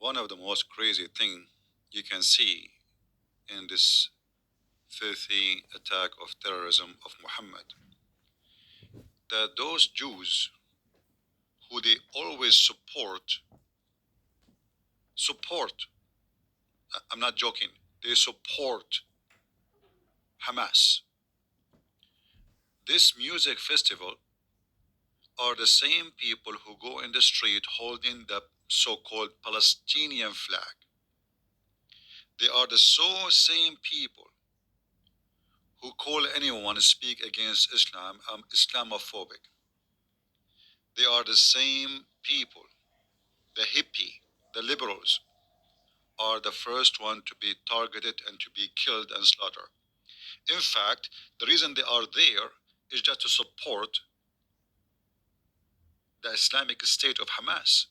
One of the most crazy thing you can see in this filthy attack of terrorism of Muhammad, that those Jews who they always support, I'm not joking, they support Hamas. This music festival are the same people who go in the street holding the so-called Palestinian flag. They are the same people who call anyone to speak against Islam Islamophobic. They are the same people, the hippie, the liberals, are the first one to be targeted and to be killed and slaughtered. In fact, the reason they are there is just to support the Islamic State of Hamas.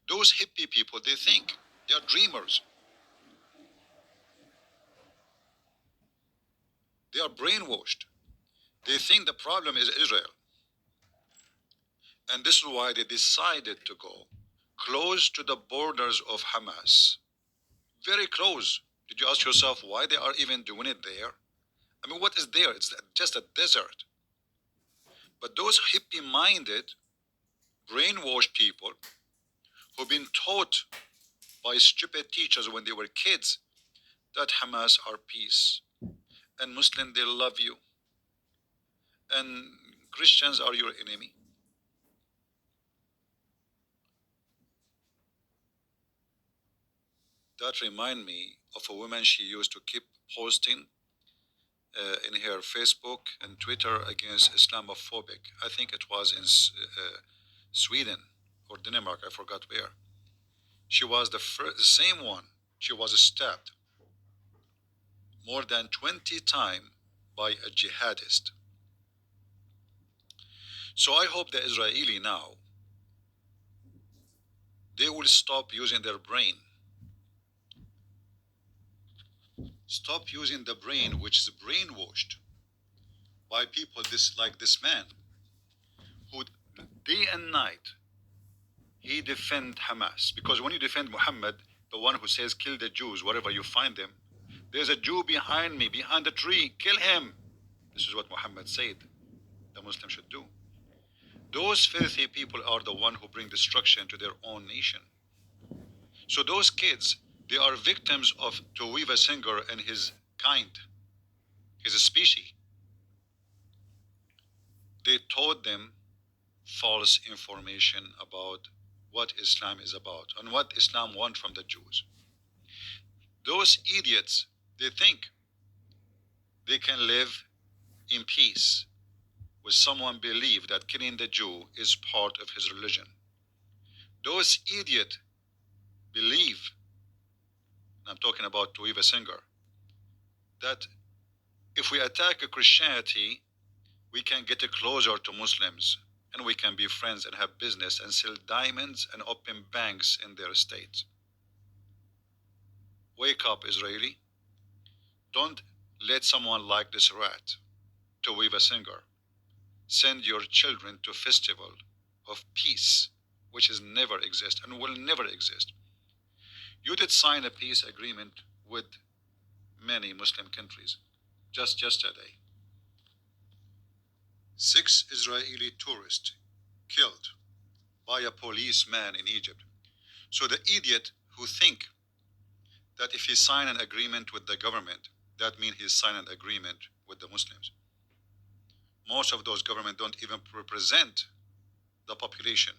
Those hippie people, they think they are dreamers. They are brainwashed. They think the problem is Israel. And this is why they decided to go close to the borders of Hamas. Very close. Did you ask yourself why they are even doing it there? I mean, what is there? It's just a desert. But those hippie minded, brainwashed people who've been taught by stupid teachers when they were kids that Hamas are peace and Muslims, they love you, and Christians are your enemy. That remind me of a woman she used to keep posting in her Facebook and Twitter against Islamophobic. I think it was in Sweden or Denmark, I forgot where. She was the same one. She was stabbed more than 20 times by a jihadist. So I hope the Israeli now, they will stop using their brain. Stop using the brain, which is brainwashed by people like this man, who day and night, he defend Hamas. Because when you defend Muhammad, the one who says kill the Jews wherever you find them, there's a Jew behind me, behind the tree, kill him. This is what Muhammad said the Muslim should do. Those filthy people are the one who bring destruction to their own nation. So those kids, they are victims of Towiva Singer and his kind, his species. They taught them false information about what Islam is about and what Islam wants from the Jews. Those idiots, they think they can live in peace with someone believe that killing the Jew is part of his religion. Those idiots believe, and I'm talking about Towiva Singer, that if we attack a Christianity, we can get closer to Muslims and we can be friends and have business and sell diamonds and open banks in their states. Wake up, Israeli. Don't let someone like this rat, Towiva Singer, send your children to festival of peace, which has never exist and will never exist. You did sign a peace agreement with many Muslim countries just yesterday. 6 Israeli tourists killed by a policeman in Egypt. So the idiot who think that if he sign an agreement with the government, that means he's signed an agreement with the Muslims. Most of those governments don't even represent the population.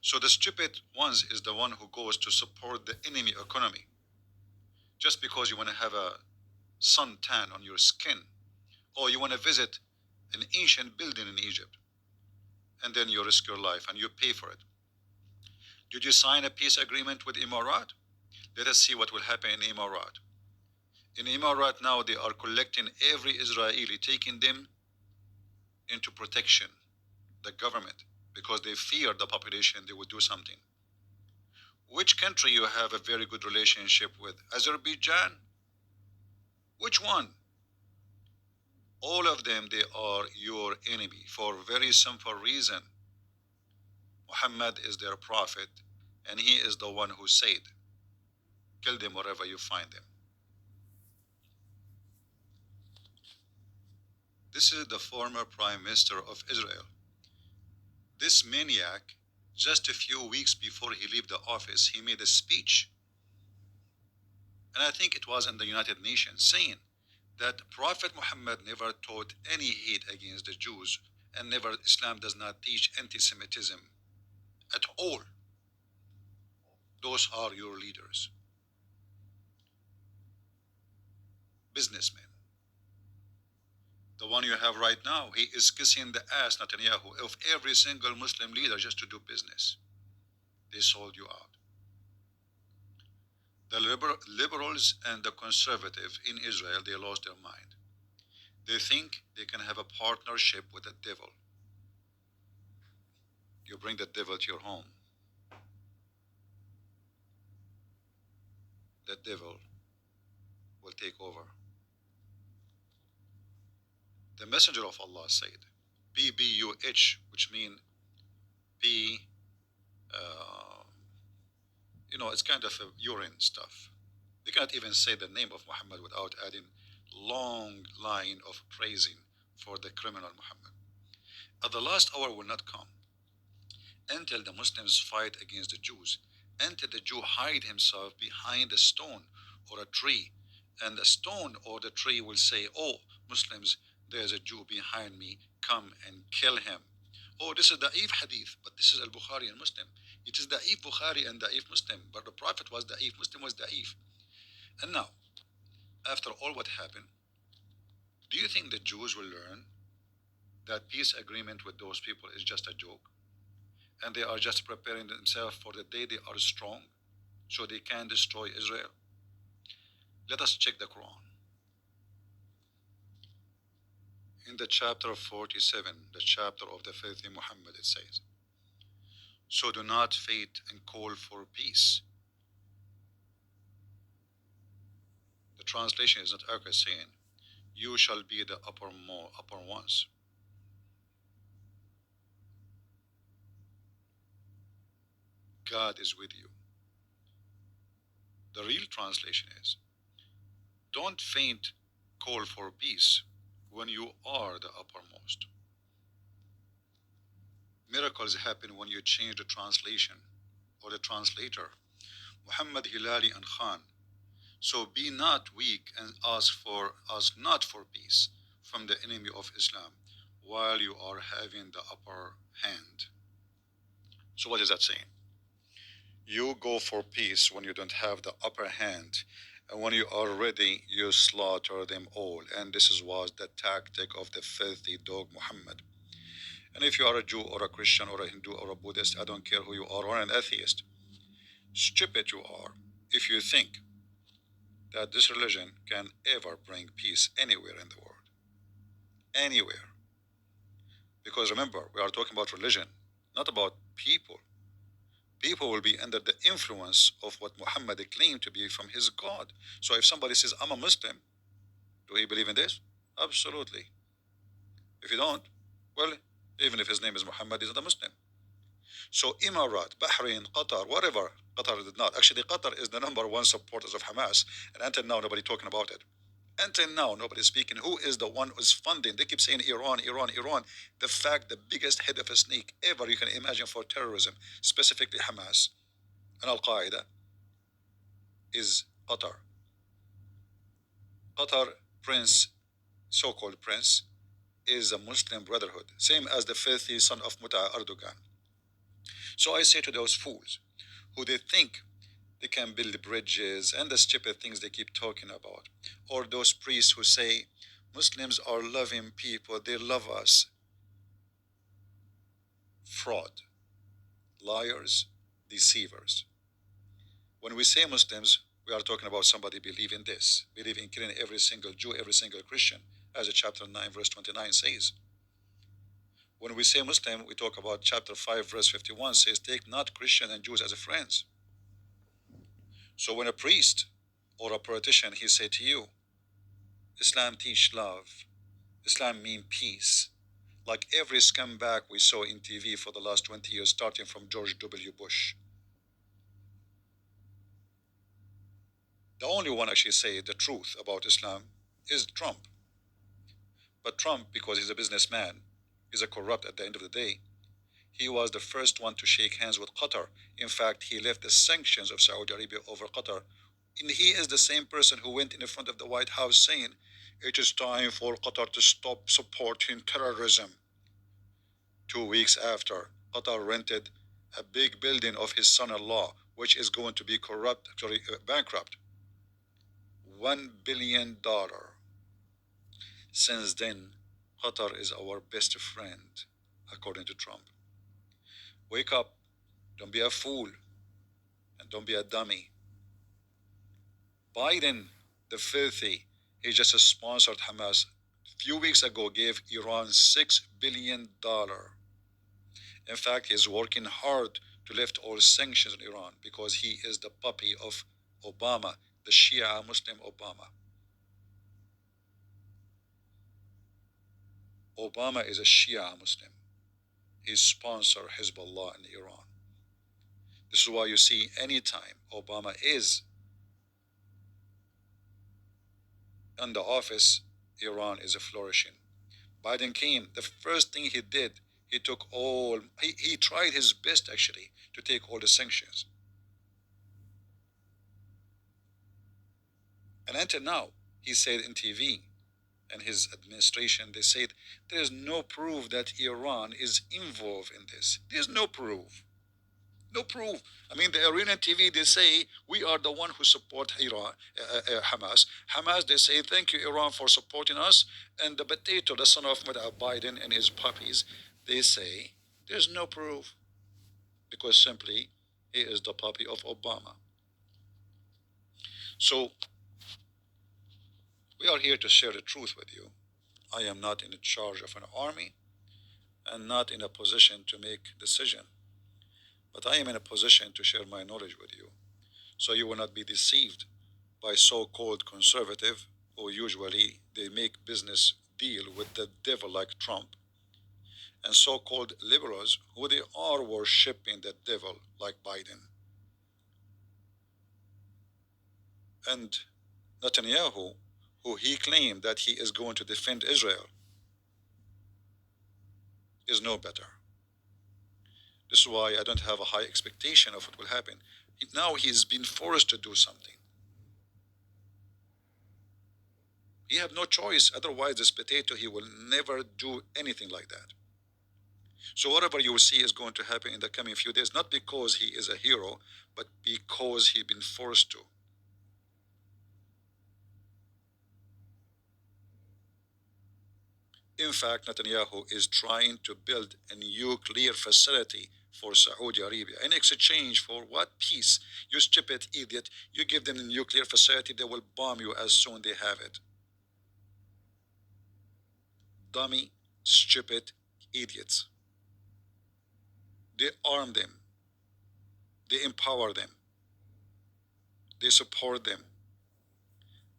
So the stupid ones is the one who goes to support the enemy economy. Just because you want to have a suntan on your skin, or you want to visit an ancient building in Egypt, and then you risk your life and you pay for it. Did you sign a peace agreement with Emirat? Let us see what will happen in Emirat. In Emirat now, they are collecting every Israeli, taking them into protection, the government, because they fear the population, they would do something. Which country you have a very good relationship with? Azerbaijan? Which one? All of them, they are your enemy for a very simple reason. Muhammad is their prophet. And he is the one who said, kill them wherever you find them. This is the former Prime Minister of Israel. This maniac, just a few weeks before he left the office, he made a speech, and I think it was in the United Nations, saying that Prophet Muhammad never taught any hate against the Jews, and never, Islam does not teach anti-Semitism at all. Those are your leaders, businessmen. The one you have right now, he is kissing the ass, Netanyahu, of every single Muslim leader just to do business. They sold you out. The liberals and the conservatives in Israel, they lost their mind. They think they can have a partnership with the devil. You bring the devil to your home. The devil will take over. The Messenger of Allah said, PBUH, which means P, it's kind of a urine stuff. You cannot even say the name of Muhammad without adding long line of praising for the criminal Muhammad. At the last hour will not come until the Muslims fight against the Jews, until the Jew hide himself behind a stone or a tree, and the stone or the tree will say, oh, Muslims, there's a Jew behind me, come and kill him. Oh, this is Da'if hadith, but this is al-Bukhari and Muslim. It is Da'if Bukhari and Da'if Muslim, but the Prophet was Da'if, Muslim was Da'if. And now, after all what happened, do you think the Jews will learn that peace agreement with those people is just a joke? And they are just preparing themselves for the day they are strong, so they can destroy Israel? Let us check the Quran. In the chapter 47, the chapter of the faith in Muhammad, it says, so do not faint and call for peace. The translation is not accurate, saying, you shall be the upper ones. God is with you. The real translation is, don't faint, call for peace when you are the uppermost. Miracles happen when you change the translation or the translator. Muhammad Hilali and Khan. So be not weak and ask not for peace from the enemy of Islam while you are having the upper hand. So what is that saying? You go for peace when you don't have the upper hand, and when you are ready, you slaughter them all. And this was the tactic of the filthy dog Muhammad. And if you are a Jew or a Christian or a Hindu or a Buddhist, I don't care who you are, or an atheist, stupid you are if you think that this religion can ever bring peace anywhere in the world. Anywhere. Because remember, we are talking about religion, not about people. People will be under the influence of what Muhammad claimed to be from his God. So if somebody says, I'm a Muslim, do he believe in this? Absolutely. If you don't, well, even if his name is Muhammad, he's not a Muslim. So Emirat, Bahrain, Qatar, whatever, Qatar did not. Actually, Qatar is the number one supporters of Hamas, and until now, nobody talking about it. Until now, nobody's speaking. Who is the one who's funding? They keep saying Iran, Iran, Iran. The fact, the biggest head of a snake ever you can imagine for terrorism, specifically Hamas and Al-Qaeda, is Qatar. Qatar prince, so-called prince, is a Muslim brotherhood, same as the filthy son of Muta Erdogan. So I say to those fools who they think they can build bridges and the stupid things they keep talking about, or those priests who say Muslims are loving people, they love us. Fraud, liars, deceivers. When we say Muslims, we are talking about somebody believing this, believe in killing every single Jew, every single Christian, as chapter 9, verse 29 says. When we say Muslim, we talk about chapter 5, verse 51 says, take not Christian and Jews as friends. So when a priest or a politician, he say to you, Islam teach love, Islam mean peace, like every scumbag we saw in TV for the last 20 years, starting from George W. Bush. The only one actually say the truth about Islam is Trump. But Trump, because he's a businessman, is a corrupt at the end of the day. He was the first one to shake hands with Qatar. In fact, he left the sanctions of Saudi Arabia over Qatar. And he is the same person who went in the front of the White House saying, it is time for Qatar to stop supporting terrorism. 2 weeks after, Qatar rented a big building of his son-in-law, which is going to be bankrupt. $1 billion. Since then, Qatar is our best friend, according to Trump. Wake up, don't be a fool, and don't be a dummy. Biden, the filthy, he just sponsored Hamas. A few weeks ago, gave Iran $6 billion. In fact, he's working hard to lift all sanctions on Iran because he is the puppy of Obama, the Shia Muslim Obama. Obama is a Shia Muslim. He sponsors Hezbollah in Iran. This is why you see anytime Obama is in the office, Iran is flourishing. Biden came, the first thing he did, he tried his best actually to take all the sanctions. And until now, he said in TV and his administration, they said there is no proof that Iran is involved in this. There's no proof. No proof. I mean, the Iranian TV, they say, we are the one who support Iran, Hamas. Hamas, they say, thank you, Iran, for supporting us. And the potato, the son of Biden and his puppies, they say, there's no proof. Because simply, he is the puppy of Obama. So, we are here to share the truth with you. I am not in charge of an army and not in a position to make decision. But I am in a position to share my knowledge with you, so you will not be deceived by so-called conservative who usually they make business deal with the devil like Trump, and so-called liberals who they are worshipping the devil like Biden. And Netanyahu, who he claimed that he is going to defend Israel, is no better. This is why I don't have a high expectation of what will happen. Now he's been forced to do something. He have no choice. Otherwise, this potato, he will never do anything like that. So whatever you will see is going to happen in the coming few days, not because he is a hero, but because he's been forced to. In fact, Netanyahu is trying to build a nuclear facility for Saudi Arabia in exchange for what? Peace. You stupid idiot. You give them a nuclear facility, they will bomb you as soon as they have it. Dummy, stupid idiots. They arm them. They empower them. They support them.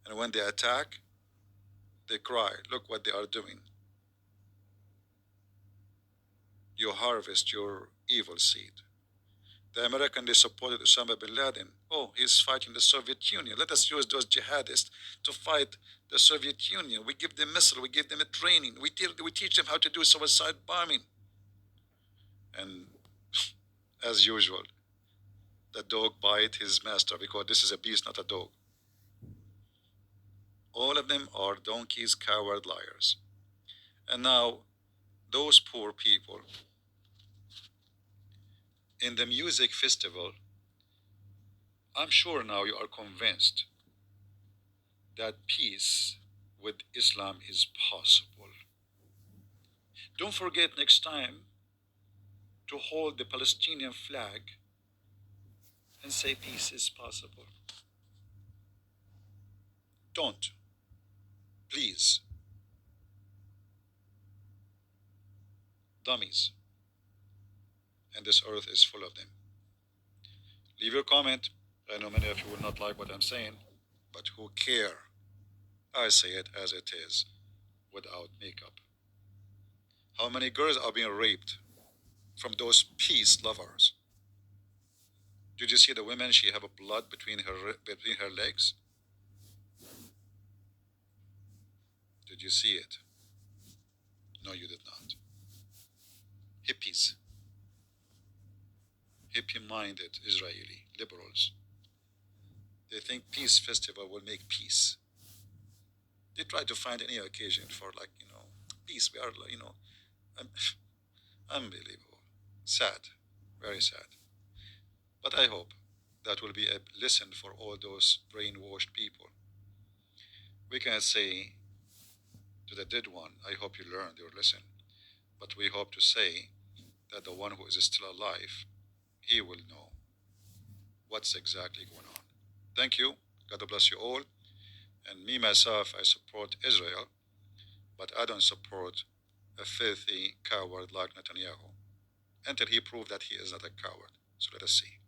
And when they attack, they cry, look what they are doing. You harvest your evil seed. The Americans, they supported Osama bin Laden. Oh, he's fighting the Soviet Union. Let us use those jihadists to fight the Soviet Union. We give them missiles, we give them a training. We teach them how to do suicide bombing. And as usual, the dog bite his master because this is a beast, not a dog. All of them are donkeys, coward, liars. And now, those poor people in the music festival, I'm sure now you are convinced that peace with Islam is possible. Don't forget next time to hold the Palestinian flag and say peace is possible. Don't. Please. Dummies. And this earth is full of them. Leave your comment. I know many of you will not like what I'm saying, but who care? I say it as it is, without makeup. How many girls are being raped from those peace lovers? Did you see the women? She have a blood between her legs. Did you see it? No, you did not. Hippies, hippie-minded Israeli liberals, they think peace festival will make peace. They try to find any occasion for, like, peace. We are, unbelievable. Sad. Very sad. But I hope that will be a lesson for all those brainwashed people. We can say to the dead one, I hope you learned your lesson. But we hope to say that the one who is still alive, he will know what's exactly going on. Thank you. God bless you all. And me, myself, I support Israel, but I don't support a filthy coward like Netanyahu until he proves that he is not a coward. So let us see.